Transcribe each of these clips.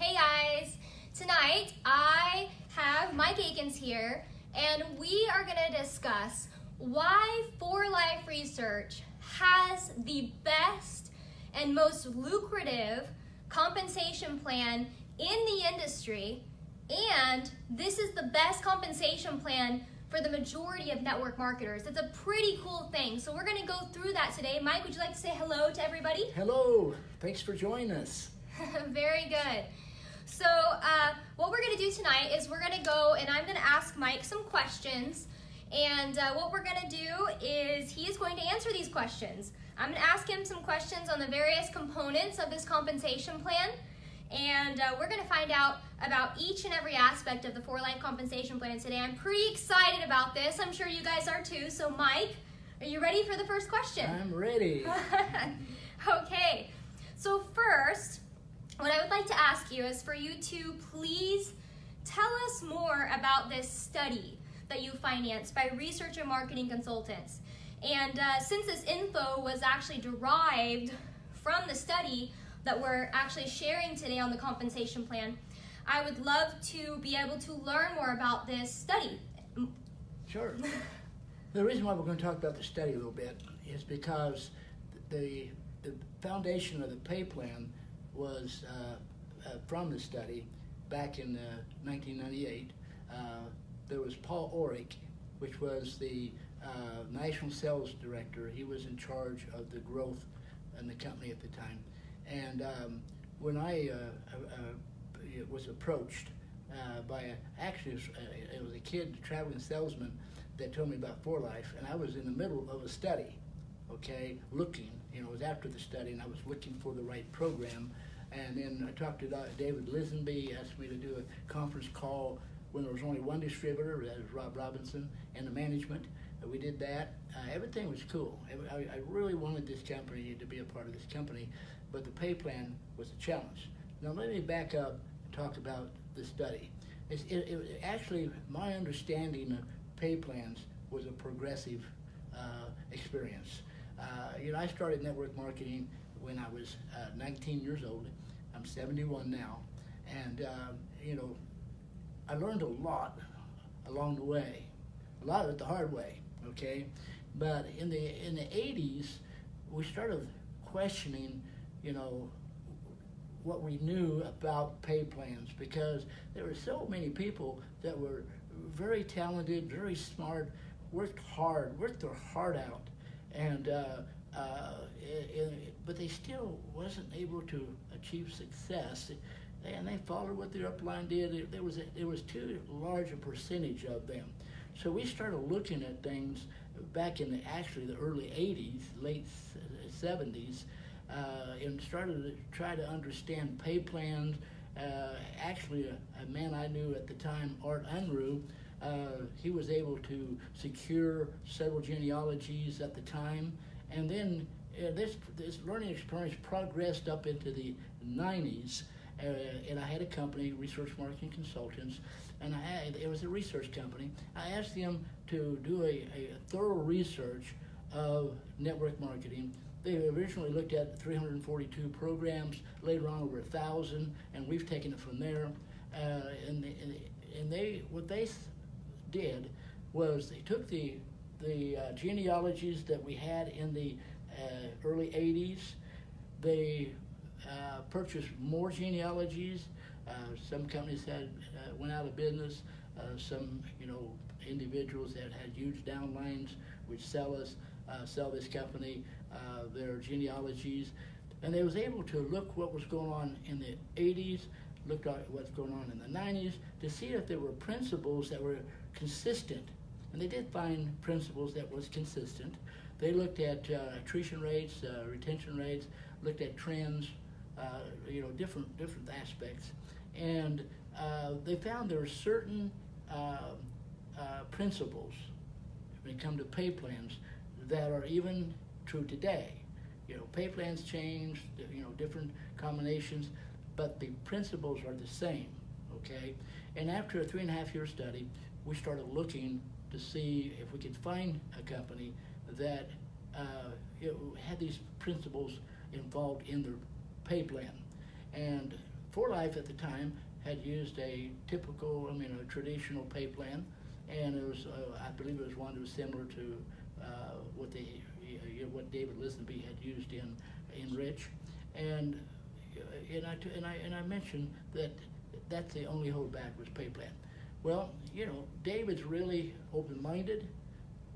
Hey guys, tonight I have Mike Akins here, and we are going to discuss why For Life Research has the best and most lucrative compensation plan in the industry, and this is the best compensation plan for the majority of network marketers. It's a pretty cool thing, so we're going to go through that today. Mike, would you like to say hello to everybody? Hello, thanks for joining us. Very good. So what we're going to do tonight is we're going to go and I'm going to ask Mike some questions, and what we're going to do is he is going to answer these questions. I'm going to ask him some questions on the various components of his compensation plan, and we're going to find out about each and every aspect of the For Life compensation plan today. I'm pretty excited about this. I'm sure you guys are too. So Mike, are you ready for the first question? I'm ready. Okay, so first, what I would like to ask you is for you to please tell us more about this study that you financed by research and marketing consultants. And since this info was actually derived from the study that we're actually sharing today on the compensation plan, I would love to be able to learn more about this study. Sure. The reason why we're going to talk about the study a little bit is because the foundation of the pay plan was from the study back in 1998. There was Paul Orrick, which was the national sales director. He was in charge of the growth in the company at the time. And when I was approached by it was a kid, traveling salesman, that told me about For Life, and I was in the middle of a study, okay, looking. It was after the study, and I was looking for the right program. And then I talked to David Lisenby, asked me to do a conference call when there was only one distributor, that was Rob Robinson, and the management. We did that. Everything was cool. I really wanted this company to be a part of this company, but the pay plan was a challenge. Now let me back up and talk about the study. Actually, my understanding of pay plans was a progressive experience. I started network marketing when I was 19 years old. I'm 71 now, and I learned a lot along the way, a lot of it the hard way, okay? But in the 80s, we started questioning, what we knew about pay plans, because there were so many people that were very talented, very smart, worked their heart out, and but they still wasn't able to achieve success, and they followed what their upline did. There was too large a percentage of them. So we started looking at things back in the early 80s, late 70s, and started to try to understand pay plans. Actually, a man I knew at the time, Art Unruh, he was able to secure several genealogies at the time, and then this learning experience progressed up into the 90s, and I had a company, Research Marketing Consultants, and it was a research company. I asked them to do a thorough research of network marketing. They originally looked at 342 programs, later on over 1,000, and we've taken it from there. What they did was they took the genealogies that we had in the early 80s. They purchased more genealogies. Some companies went out of business. Some individuals that had huge downlines would sell this company their genealogies, and they was able to look what was going on in the 80s, look at what's going on in the 90s, to see if there were principles that were consistent. And they did find principles that was consistent. They looked at attrition rates, retention rates, looked at trends, different aspects, and they found there were certain principles when it comes to pay plans that are even true today. Pay plans change, different combinations, but the principles are the same, okay? And after a 3.5-year study, we started looking to see if we could find a company that had these principles involved in their pay plan. And For Life at the time had used a typical, a traditional pay plan, and it was, I believe it was one that was similar to what David Lisenby had used in Rich, and I mentioned that that's the only holdback was pay plan. Well, David's really open-minded.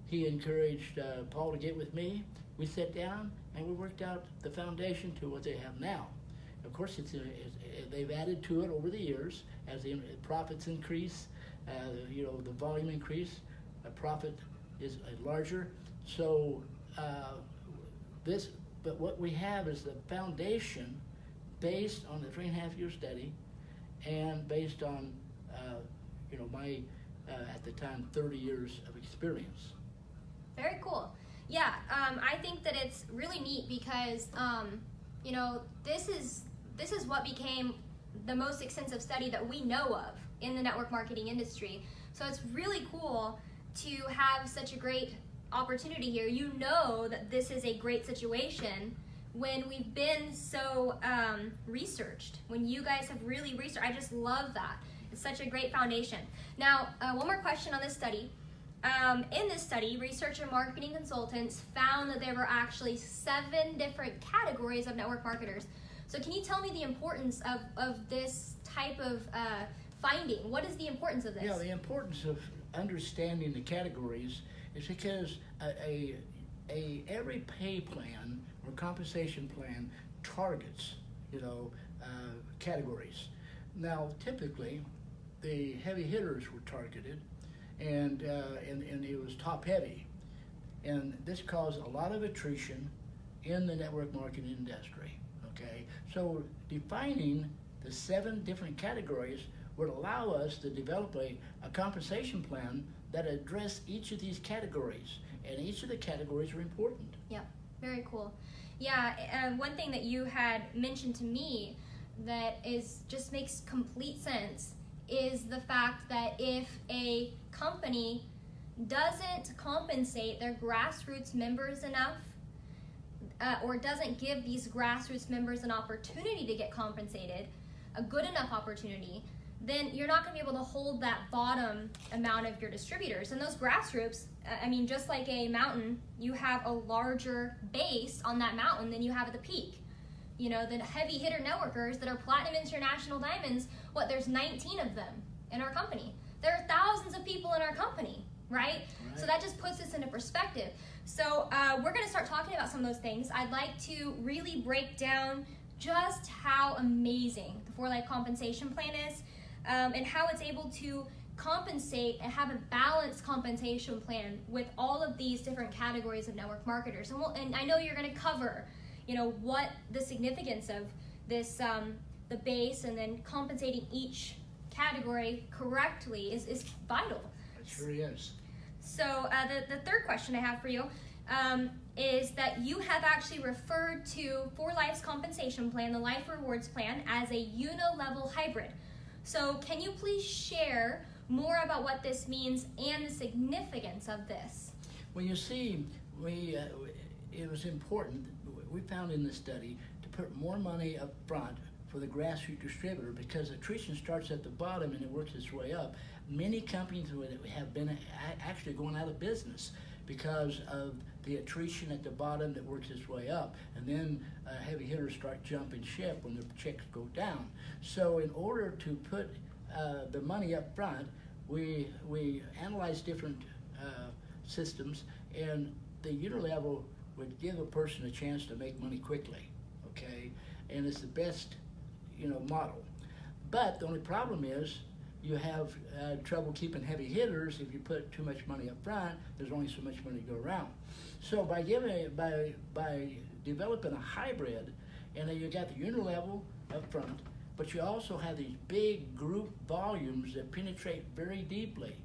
He encouraged Paul to get with me. We sat down and we worked out the foundation to what they have now. Of course, they've added to it over the years as the profits increase, the volume increase, profit is larger. So but what we have is the foundation based on the 3.5-year study and based on my at the time 30 years of experience. Very cool. Yeah, I think that it's really neat because this is what became the most extensive study that we know of in the network marketing industry. So it's really cool to have such a great opportunity here. You know that this is a great situation when we've been so researched, when you guys have really researched. I just love that. It's such a great foundation. Now, one more question on this study. In this study, research and marketing consultants found that there were actually 7 different categories of network marketers. So can you tell me the importance of this type of finding? What is the importance of this? Yeah, the importance of understanding the categories is because every pay plan or compensation plan targets, categories. Now, typically, the heavy hitters were targeted, and it was top heavy, and this caused a lot of attrition in the network marketing industry. Okay, so defining the 7 different categories would allow us to develop a compensation plan that address each of these categories, and each of the categories are important. Yeah, very cool. Yeah, one thing that you had mentioned to me that just makes complete sense is the fact that if a company doesn't compensate their grassroots members enough, or doesn't give these grassroots members an opportunity to get compensated, a good enough opportunity, then you're not going to be able to hold that bottom amount of your distributors. And those grassroots, just like a mountain, you have a larger base on that mountain than you have at the peak. The heavy hitter networkers that are Platinum International Diamonds, there's 19 of them in our company. There are thousands of people in our company, right? So that just puts this into perspective. So we're going to start talking about some of those things. I'd like to really break down just how amazing the For Life compensation plan is, and how it's able to compensate and have a balanced compensation plan with all of these different categories of network marketers. And I know you're going to cover, what the significance of this, the base, and then compensating each category correctly is vital. It sure is. So the third question I have for you is that you have actually referred to For Life's compensation plan, the Life Rewards Plan, as a unilevel hybrid. So can you please share more about what this means and the significance of this? Well, you see, it was important. We found in the study to put more money up front for the grassroots distributor, because attrition starts at the bottom and it works its way up. Many companies have been actually going out of business because of the attrition at the bottom that works its way up, and then heavy hitters start jumping ship when the checks go down. So in order to put the money up front, we analyzed different systems, and the unilevel would give a person a chance to make money quickly, okay? And it's the best, model. But the only problem is you have trouble keeping heavy hitters. If you put too much money up front, there's only so much money to go around. So by developing a hybrid, and then you got the unilevel up front, but you also have these big group volumes that penetrate very deeply.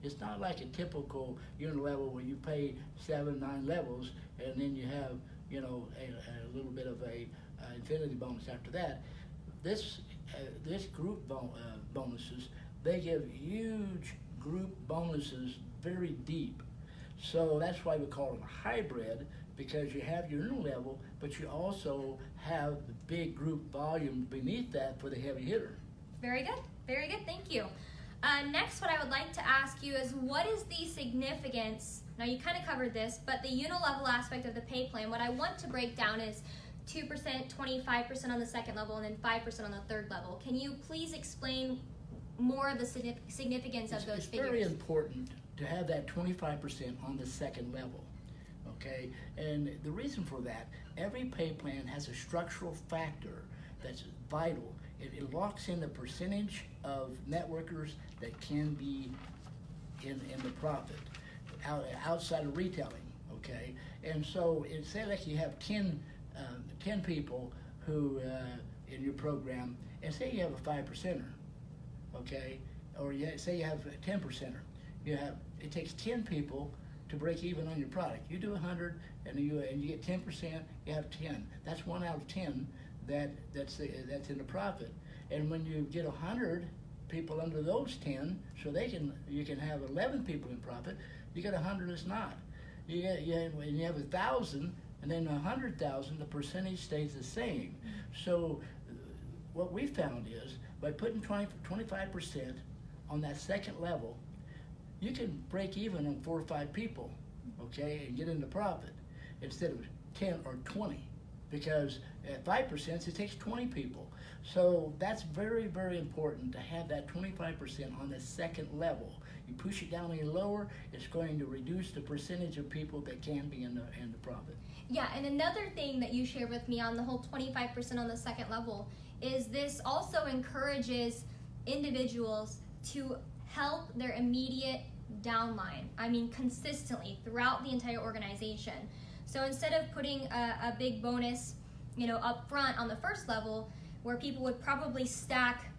It's not like a typical unilevel where you pay 7, 9 levels, and then you have, a little bit of a infinity bonus after that. This group bonuses, they give huge group bonuses very deep. So that's why we call them a hybrid, because you have your inner level, but you also have the big group volume beneath that for the heavy hitter. Very good. Very good. Thank you. Next, what I would like to ask you is, what is the significance? Now, you kind of covered this, but the unilevel aspect of the pay plan, what I want to break down is 2%, 25% on the second level, and then 5% on the third level. Can you please explain more of the significance of those figures? It's very important to have that 25% on the second level, okay? And the reason for that, every pay plan has a structural factor that's vital. It locks in the percentage of networkers that can be in the profit outside of retailing, okay? And so say like you have 10 people who in your program, and say you have a 5%er, okay? Or say you have a 10%er. It takes 10 people to break even on your product. You do 100 and you get 10%, you have 10. That's 1 out of 10 that's in the profit. And when you get 100 people under those 10, so you can have 11 people in profit, you get 100 that's not. You have 1,000, and then 100,000, the percentage stays the same. So what we found is by putting 25% on that second level, you can break even on 4 or 5 people, okay, and get into profit instead of 10 or 20, because at 5% it takes 20 people. So that's very, very important to have that 25% on the second level. You push it down any lower, it's going to reduce the percentage of people that can be in the profit. Yeah, and another thing that you shared with me on the whole 25% on the second level is this also encourages individuals to help their immediate downline. I mean, consistently throughout the entire organization. So instead of putting a big bonus, up front on the first level, where people would probably stack,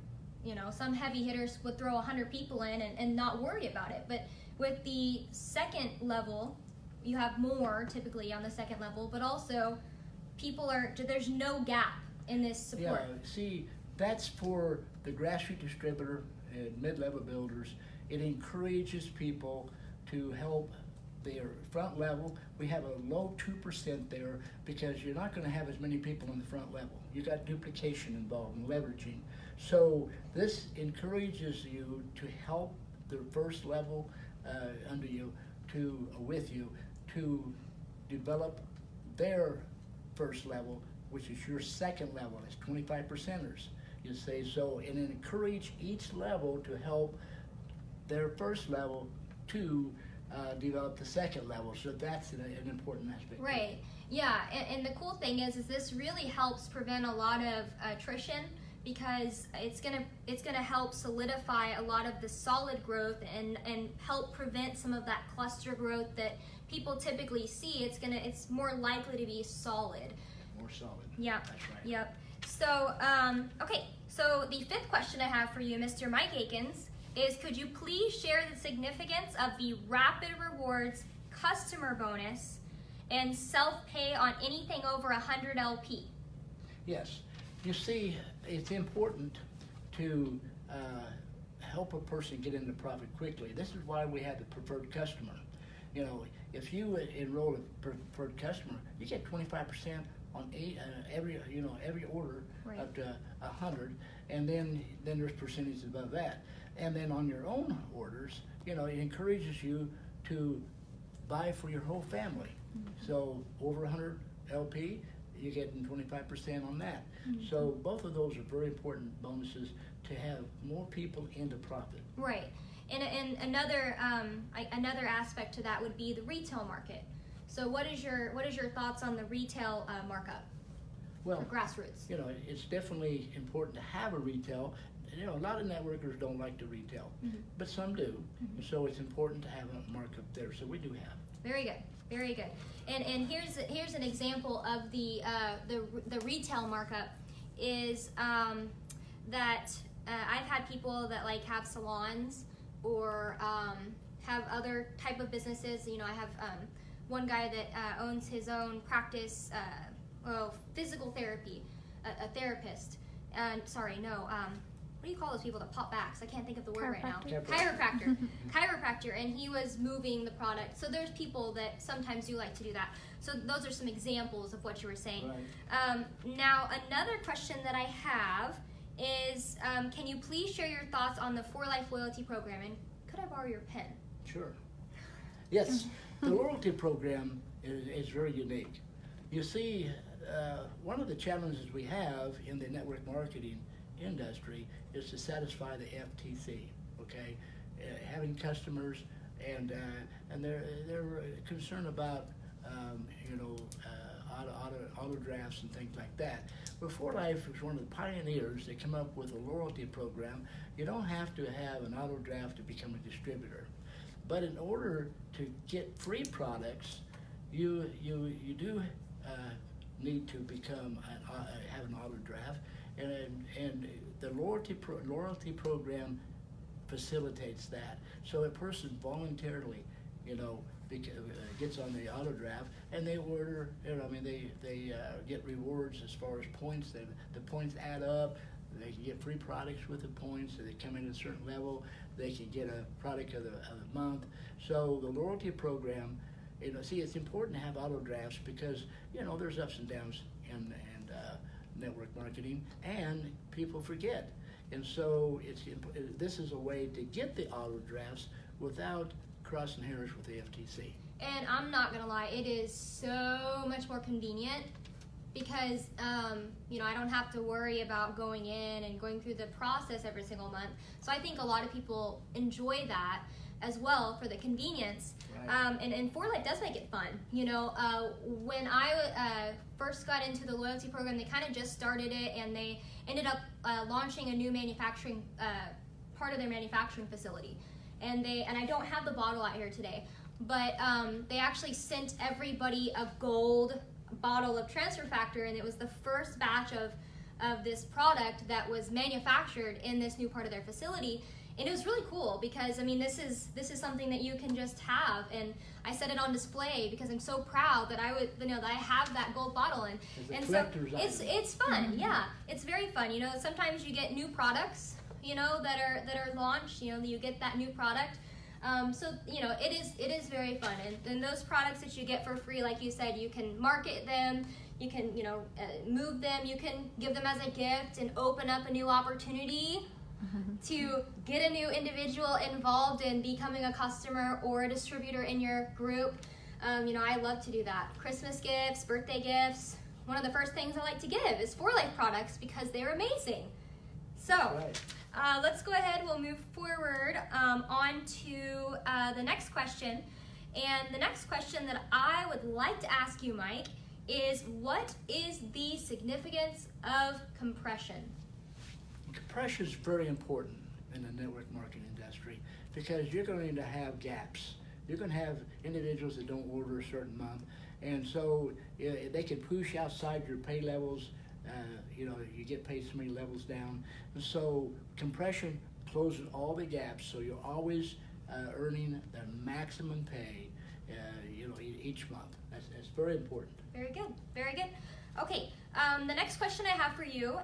some heavy hitters would throw 100 people in and not worry about it. But with the second level, you have more typically on the second level, but also there's no gap in this support. Yeah, see, that's for the grassroots distributor and mid-level builders. It encourages people to help their front level. We have a low 2% there because you're not going to have as many people on the front level. You've got duplication involved and leveraging. So this encourages you to help the first level under you, with you, to develop their first level, which is your second level. It's 25%ers, you say. So, and encourage each level to help their first level to develop the second level. So that's an important aspect. Right. Yeah. And the cool thing is this really helps prevent a lot of attrition, because it's gonna help solidify a lot of the solid growth and help prevent some of that cluster growth that people typically see. It's more likely to be solid. More solid. Yeah. That's right. Yep. So okay. So the fifth question I have for you, Mr. Mike Akins, is could you please share the significance of the Rapid Rewards customer bonus and self-pay on anything over 100 LP? Yes. You see, it's important to help a person get into profit quickly. This is why we have the preferred customer. If you enroll a preferred customer, you get 25% on every order, right, up to 100, and then there's percentages above that. And then on your own orders, it encourages you to buy for your whole family. Mm-hmm. So over 100 LP, you're getting 25% on that. Mm-hmm. So both of those are very important bonuses to have more people into profit. Right. And another aspect to that would be the retail market. So what is your thoughts on the retail markup? Well, for grassroots. It's definitely important to have a retail. A lot of networkers don't like to retail, mm-hmm, but some do. Mm-hmm. So it's important to have a markup there. So we do have. Very good, very good. And here's an example of the retail markup is that I've had people that have salons or have other type of businesses. I have one guy that owns his own practice, physical therapy, a therapist. what do you call those people that pop backs? I can't think of the word right now. Chiropractor. Chiropractor, and he was moving the product. So there's people that sometimes do like to do that. So those are some examples of what you were saying. Right. Now, another question that I have is, can you please share your thoughts on the For Life loyalty program? And could I borrow your pen? Sure. Yes, the loyalty program is very unique. You see, one of the challenges we have in the network marketing industry is to satisfy the FTC. Okay, having customers and they're concerned about auto drafts and things like that. But For Life was one of the pioneers that came up with a loyalty program. You don't have to have an auto draft to become a distributor, but in order to get free products, you do need to become have an auto draft, and the loyalty program facilitates that. So a person voluntarily, gets on the auto draft, and they order. They get rewards as far as points. The points add up. They can get free products with the points. So they come in at a certain level, they can get a product of the month. So the loyalty program, it's important to have auto drafts because there's ups and downs in network marketing, and people forget. And so this is a way to get the auto drafts without crossing hairs with the FTC. And I'm not gonna lie, it is so much more convenient because I don't have to worry about going in and going through the process every single month. So I think a lot of people enjoy that as well for the convenience. Right. And For Life does make it fun. When I first got into the loyalty program, they kind of just started it, and they ended up launching a new manufacturing part of their manufacturing facility. And I don't have the bottle out here today, but they actually sent everybody a gold bottle of transfer factor, and it was the first batch of this product that was manufactured in this new part of their facility. And it was really cool because this is something that you can just have, and I set it on display because I'm so proud that that I have that gold bottle, and so it's fun. Yeah, it's very fun. Sometimes you get new products that are launched. You get that new product. So it is very fun, and those products that you get for free, like you said, you can market them, you can move them, you can give them as a gift, and open up a new opportunity to get a new individual involved in becoming a customer or a distributor in your group. I love to do that. Christmas gifts, birthday gifts. One of the first things I like to give is For Life products because they're amazing. So let's go ahead. We'll move forward on to the next question. And the next question that I would like to ask you, Mike, is what is the significance of compression? Compression is very important in the network marketing industry because you're going to have gaps. You're going to have individuals that don't order a certain month, and so they can push outside your pay levels. You get paid so many levels down, and so compression closes all the gaps. So you're always earning the maximum pay, each month. That's very important. Very good. Very good. Okay, the next question I have for you,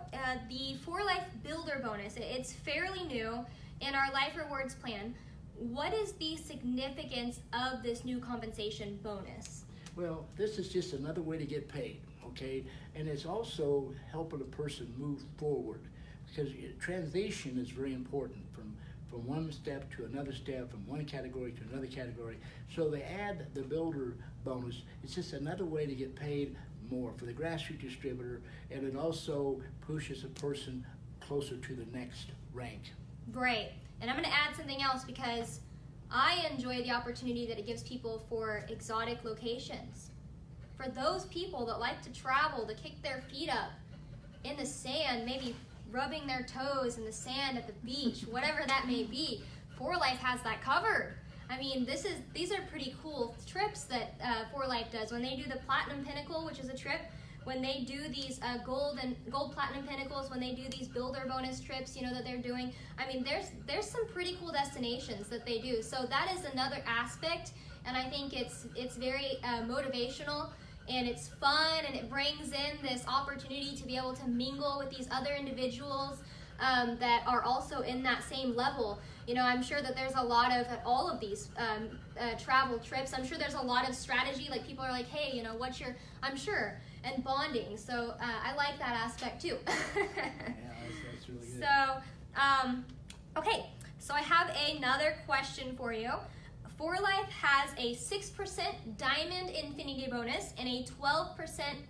the For Life Builder Bonus, it's fairly new in our Life Rewards plan. What is the significance of this new compensation bonus? Well, this is just another way to get paid, okay? And it's also helping a person move forward because transition is very important from one step to another step, from one category to another category. So they add the builder bonus. It's just another way to get paid more for the grassroots distributor, and it also pushes a person closer to the next rank. Great. And I'm going to add something else because I enjoy the opportunity that it gives people for exotic locations. For those people that like to travel, to kick their feet up in the sand, maybe rubbing their toes in the sand at the beach, whatever that may be, For Life has that covered. These are pretty cool trips that For Life does. When they do the Platinum Pinnacle, which is a trip, when they do these gold platinum pinnacles, when they do these builder bonus trips, that they're doing, there's some pretty cool destinations that they do. So that is another aspect, and I think it's very motivational, and it's fun, and it brings in this opportunity to be able to mingle with these other individuals that are also in that same level. You know, I'm sure that there's a lot of, all of these travel trips, I'm sure there's a lot of strategy, like people are like, hey, you know, what's your, I'm sure, and bonding. So I like that aspect too. Yeah, that's really good. So, okay, so I have another question for you. For Life has a 6% Diamond Infinity bonus and a 12%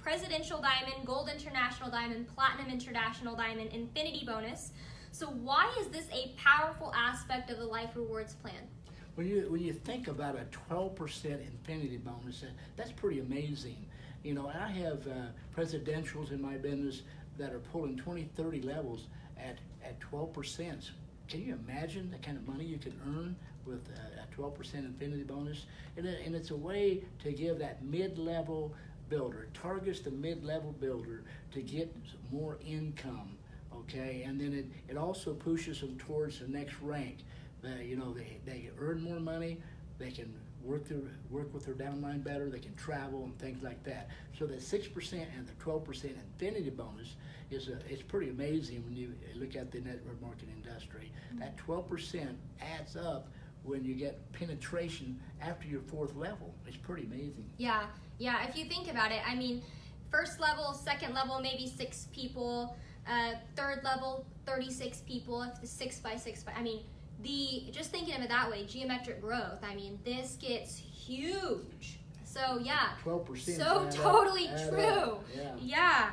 Presidential Diamond, Gold International Diamond, Platinum International Diamond Infinity bonus. So why is this a powerful aspect of the Life Rewards plan? When you think about a 12% Infinity bonus, that's pretty amazing. You know, I have presidentials in my business that are pulling 20, 30 levels at 12%. Can you imagine the kind of money you could earn with a 12% Infinity bonus? And it's a way to give that mid-level builder, targets the mid-level builder to get more income, okay? And then it also pushes them towards the next rank. You know, they earn more money, they can work with their downline better, they can travel and things like that. So the 6% and the 12% Infinity bonus it's pretty amazing when you look at the network marketing industry. That 12% adds up when you get penetration after your fourth level. It's pretty amazing. Yeah, if you think about it, I mean, first level, second level, maybe 6 people, third level, 36 people, if the 6 by 6 by, I mean, just thinking of it that way, geometric growth, I mean, this gets huge. So yeah, 12%. so totally true. Yeah.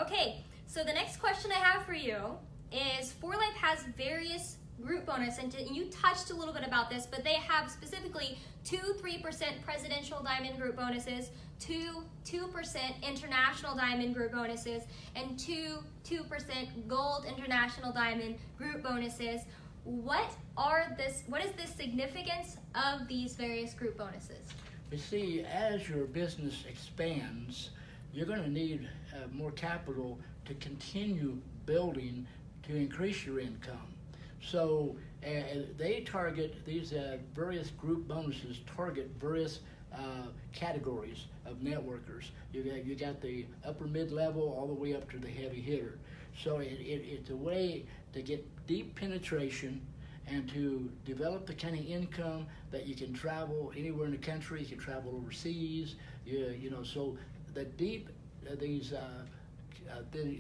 Okay, so the next question I have for you is, For Life has various group bonus, and you touched a little bit about this, but they have specifically 3% Presidential Diamond group bonuses, 2% International Diamond group bonuses, and 2% Gold International Diamond group bonuses. What is the significance of these various group bonuses? You see, as your business expands, you're going to need more capital to continue building to increase your income. So they target these various group bonuses, target various categories of networkers. You got the upper mid-level all the way up to the heavy hitter. So it's a way to get deep penetration and to develop the kind of income that you can travel anywhere in the country. You can travel overseas. You know, so the deep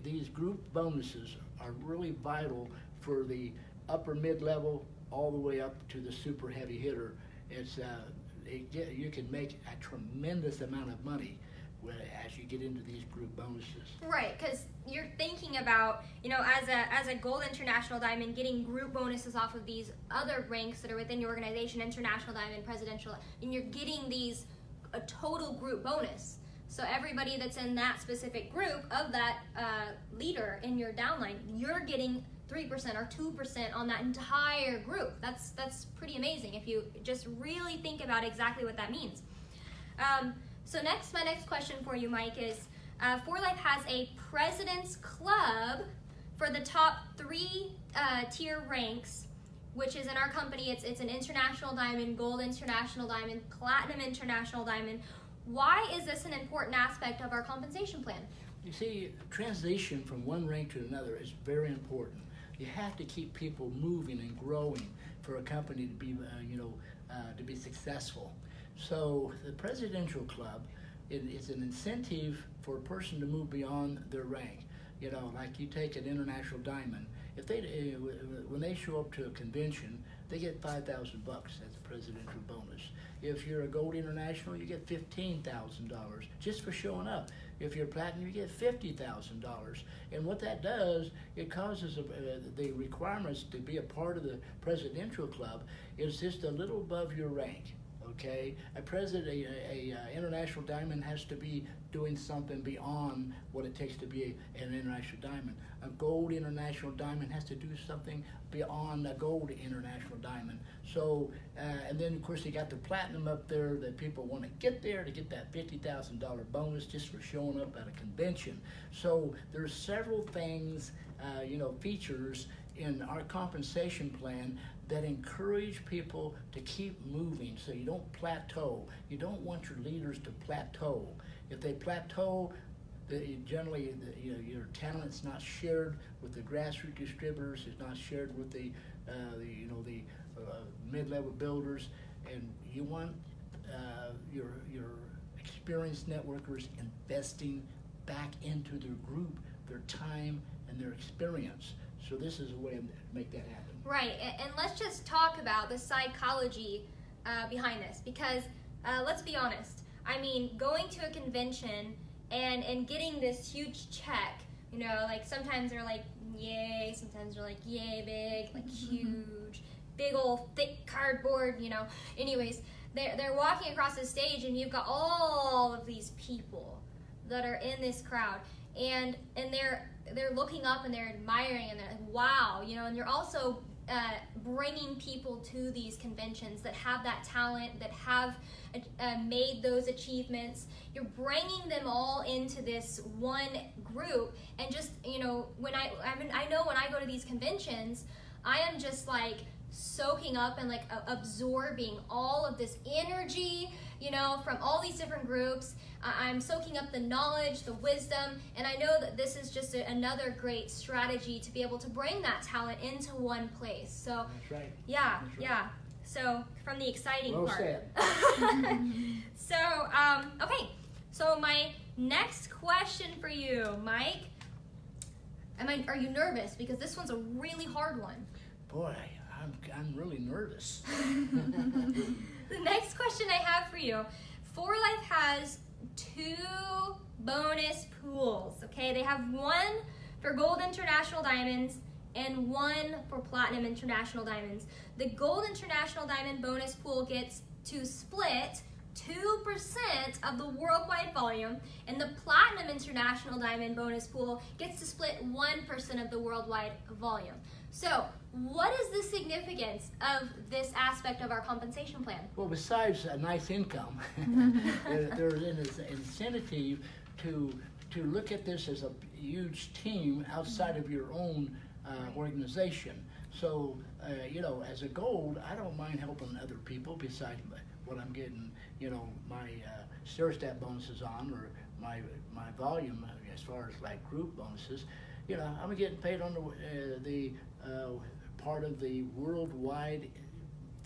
these group bonuses are really vital for the upper mid-level all the way up to the super heavy hitter. You can make a tremendous amount of money as you get into these group bonuses. Right, because you're thinking about, you know, as a Gold International Diamond, getting group bonuses off of these other ranks that are within your organization, International Diamond, Presidential, and you're getting a total group bonus. So everybody that's in that specific group of that leader in your downline, you're getting 3% or 2% on that entire group. That's pretty amazing if you just really think about exactly what that means. So my next question for you, Mike, is For Life has a President's Club for the top 3 tier ranks, which is in our company, it's an International Diamond, Gold International Diamond, Platinum International Diamond. Why is this an important aspect of our compensation plan? You see, transition from one rank to another is very important. You have to keep people moving and growing for a company to be, to be successful. So the Presidential Club is an incentive for a person to move beyond their rank. You know, like you take an International Diamond. If when they show up to a convention, they get $5,000 as a presidential bonus. If you're a Gold International, you get $15,000 just for showing up. If you're Platinum, you get $50,000. And what that does, it causes the requirements to be a part of the Presidential Club is just a little above your rank. Okay, a International Diamond has to be doing something beyond what it takes to be an International Diamond. A Gold International Diamond has to do something beyond a Gold International Diamond. So, and then of course you got the Platinum up there that people want to get there to get that $50,000 bonus just for showing up at a convention. So there's several things, features in our compensation plan that encourage people to keep moving so you don't plateau. You don't want your leaders to plateau. If they plateau, generally, your talent's not shared with the grassroots distributors. It's not shared with the mid-level builders, and you want your experienced networkers investing back into their group, their time, and their experience. So this is a way to make that happen. Right, and let's just talk about the psychology behind this, because let's be honest. I mean, going to a convention and getting this huge check, like sometimes they're like, yay, sometimes they're like, yay, big, like huge, big old thick cardboard, Anyways, they're walking across the stage, and you've got all of these people that are in this crowd, and they're looking up and they're admiring, and they're like, wow, and you're also bringing people to these conventions that have that talent, that have made those achievements. You're bringing them all into this one group, and just I know when I go to these conventions, I am just like soaking up and like absorbing all of this energy, from all these different groups. I'm soaking up the knowledge, the wisdom, and I know that this is just another great strategy to be able to bring that talent into one place. So that's right. Yeah, that's right. Yeah. So from the exciting well part. Said. So okay. So my next question for you, Mike. Are you nervous? Because this one's a really hard one. Boy, I'm really nervous. The next question I have for you, 4Life has 2 bonus pools, okay? They have one for Gold International Diamonds and one for Platinum International Diamonds. The Gold International Diamond bonus pool gets to split 2% of the worldwide volume, and the Platinum International Diamond bonus pool gets to split 1% of the worldwide volume. So, what is the significance of this aspect of our compensation plan? Well, besides a nice income, there's an incentive to look at this as a huge team outside of your own organization. So, as a gold, I don't mind helping other people besides what I'm getting, my Serostat bonuses on, or my volume as far as like group bonuses. I'm getting paid on the part of the worldwide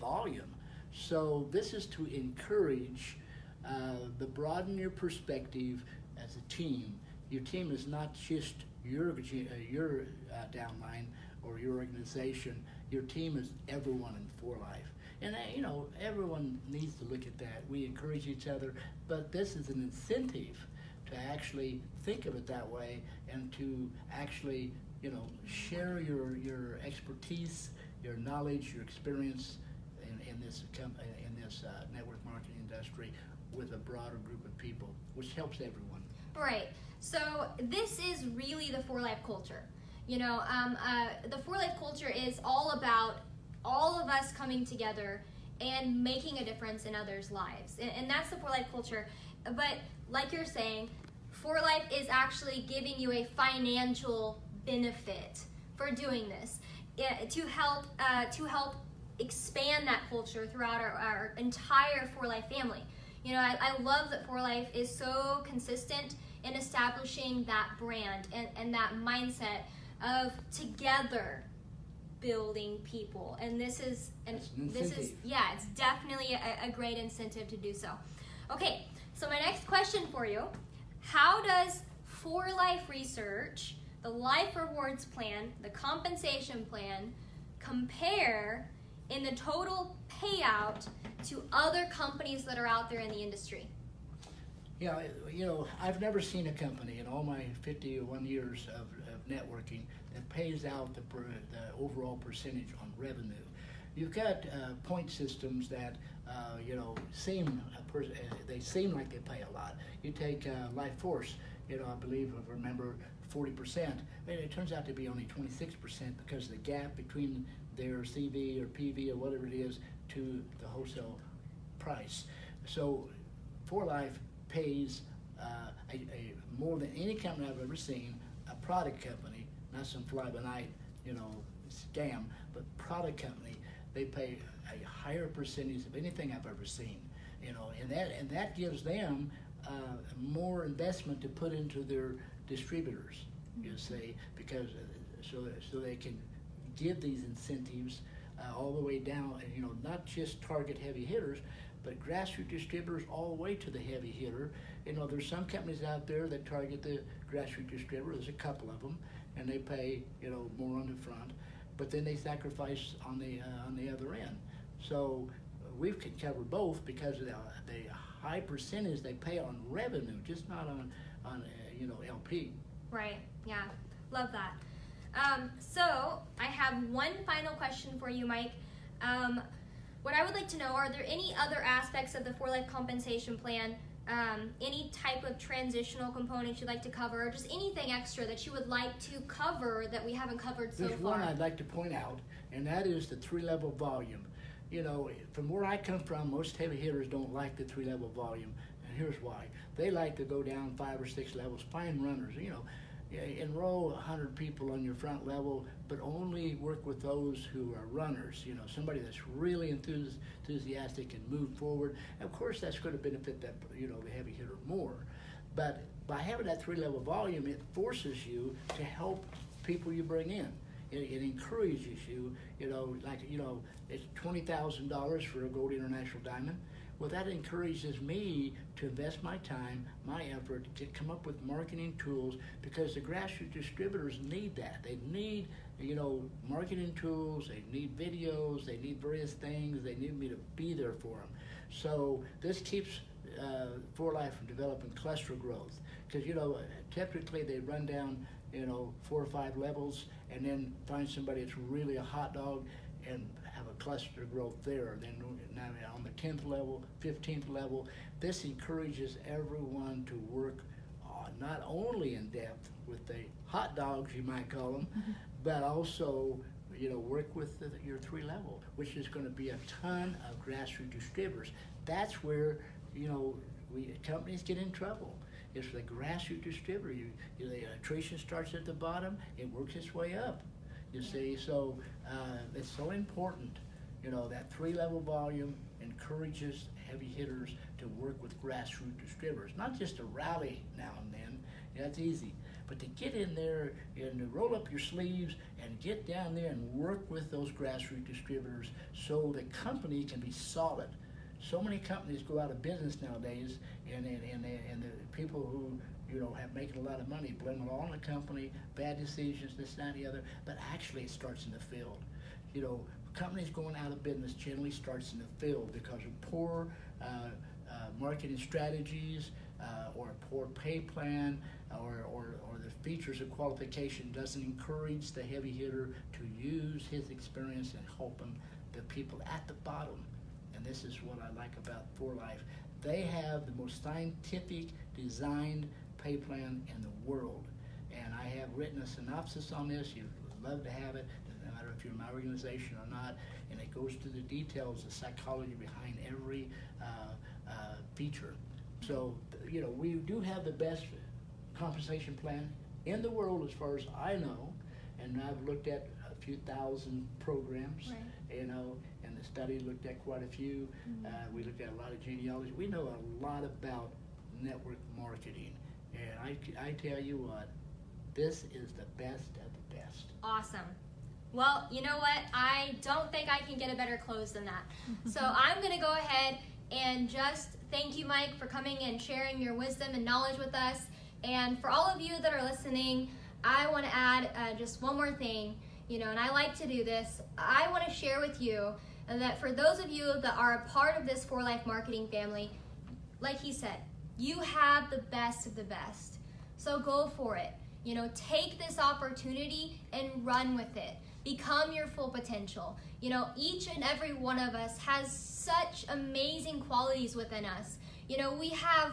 volume. So this is to encourage the broaden your perspective as a team. Your team is not just your downline or your organization. Your team is everyone in 4Life. And everyone needs to look at that. We encourage each other, but this is an incentive to actually think of it that way, and to actually share your expertise, your knowledge, your experience in this network marketing industry with a broader group of people, which helps everyone. Right. So this is really the 4Life culture. The 4Life culture is all about all of us coming together and making a difference in others' lives. And that's the 4Life culture. But like you're saying, 4Life is actually giving you a financial benefit for doing this, to help expand that culture throughout our entire 4Life family. I love that 4Life is so consistent in establishing that brand and that mindset of together building people, and this is it's definitely a great incentive to do so. Okay, so my next question for you: how does 4Life Research, the Life Rewards Plan, the compensation plan, compare in the total payout to other companies that are out there in the industry? Yeah, I've never seen a company in all my 51 years of networking that pays out the overall percentage on revenue. You've got point systems that seem like they pay a lot. You take Life Force, I believe, if I remember, 40%. But it turns out to be only 26% because of the gap between their CV or PV or whatever it is to the wholesale price. So 4Life pays more than any company I've ever seen, a product company, not some fly-by-night, scam, but product company. They pay a higher percentage of anything I've ever seen, and that gives them more investment to put into their distributors, you see, because so they can give these incentives all the way down, and not just target heavy hitters, but grassroots distributors all the way to the heavy hitter. There's some companies out there that target the grassroots distributor. There's a couple of them, and they pay more on the front, but then they sacrifice on the other end. So we can cover both because of the high percentage they pay on revenue, just not on LP. Right. Yeah. Love that. So I have one final question for you, Mike. What I would like to know, are there any other aspects of the For Life compensation plan, any type of transitional components you'd like to cover, or just anything extra that you would like to cover that we haven't covered so There's far? one I'd like to point out, and that is the 3-level volume. From where I come from, most heavy hitters don't like the 3-level volume, and here's why. They like to go down 5 or 6 levels, find runners, enroll 100 people on your front level, but only work with those who are runners, somebody that's really enthusiastic and move forward. And of course, that's going to benefit that, the heavy hitter more. But by having that 3-level volume, it forces you to help people you bring in. It encourages you, it's $20,000 for a Gold International Diamond. Well, that encourages me to invest my time, my effort, to come up with marketing tools, because the grassroots distributors need that. They need, marketing tools, they need videos, they need various things, they need me to be there for them. So this keeps For Life from developing cluster growth, because, typically they run down, 4 or 5 levels and then find somebody that's really a hot dog and have a cluster growth there. Then now on the 10th level, 15th level, this encourages everyone to work not only in depth with the hot dogs, you might call them, but also work with your 3-level, which is going to be a ton of grassroots distributors. That's where companies get in trouble. It's the grassroots distributor. The attrition starts at the bottom, it works its way up. You see, so it's so important. That 3-level volume encourages heavy hitters to work with grassroots distributors, not just to rally now and then. That's easy, but to get in there and to roll up your sleeves and get down there and work with those grassroots distributors so the company can be solid. So many companies go out of business nowadays, and the people who have making a lot of money blame it all on the company, bad decisions, this, that, and the other. But actually, it starts in the field. Companies going out of business generally starts in the field because of poor marketing strategies, or a poor pay plan, or the features of qualification doesn't encourage the heavy hitter to use his experience and help the people at the bottom. And this is what I like about For Life. They have the most scientific designed pay plan in the world. And I have written a synopsis on this. You'd love to have it, no matter if you're in my organization or not. And it goes to the details, the psychology behind every feature. So, we do have the best compensation plan in the world as far as I know. And I've looked at a few thousand programs, right. And the study looked at quite a few. We looked at a lot of genealogy. We know a lot about network marketing. And I tell you what, this is the best of the best. Awesome. Well, you know what? I don't think I can get a better close than that. So I'm going to go ahead and just thank you, Mike, for coming and sharing your wisdom and knowledge with us. And for all of you that are listening, I want to add just one more thing, and I like to do this. I want to share with you that for those of you that are a part of this For Life marketing family, like he said, you have the best of the best. So go for it. Take this opportunity and run with it. Become your full potential. Each and every one of us has such amazing qualities within us. We have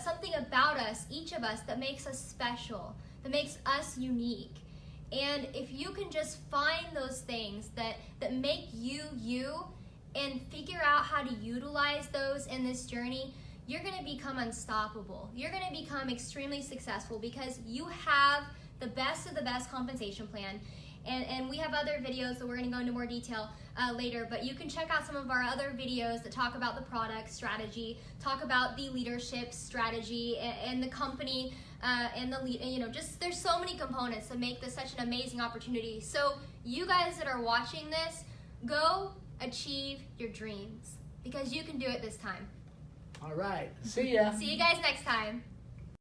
something about us, each of us, that makes us special, that makes us unique. And if you can just find those things that make you you and figure out how to utilize those in this journey, you're going to become unstoppable. You're going to become extremely successful because you have the best of the best compensation plan. And we have other videos that we're going to go into more detail later, but you can check out some of our other videos that talk about the product strategy, talk about the leadership strategy and the company and the lead, just there's so many components that make this such an amazing opportunity. So you guys that are watching this, go achieve your dreams because you can do it this time. All right. See ya. See you guys next time.